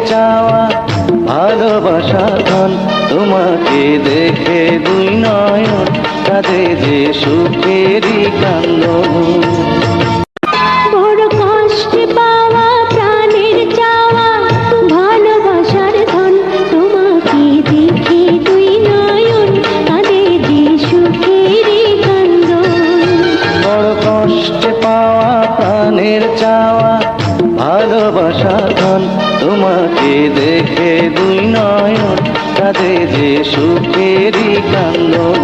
চাওয়া ভালোবাসা ধন, তোমাকে দেখে দুই নয়ন কাঁদে যে সুখেরই কান্দন। বড় কষ্টে পাওয়া প্রাণের চাওয়া ভালোবাসার ধন, তোমাকে দেখে দুই নয়ন কাঁদে যে সুখেরই কান্দন। বড় কষ্টে পাওয়া প্রাণের চাওয়া ভালোবাসা ধন, তোমাকে দেখে দুই নয়ন কাঁদে যে সুখেরই কান্দন।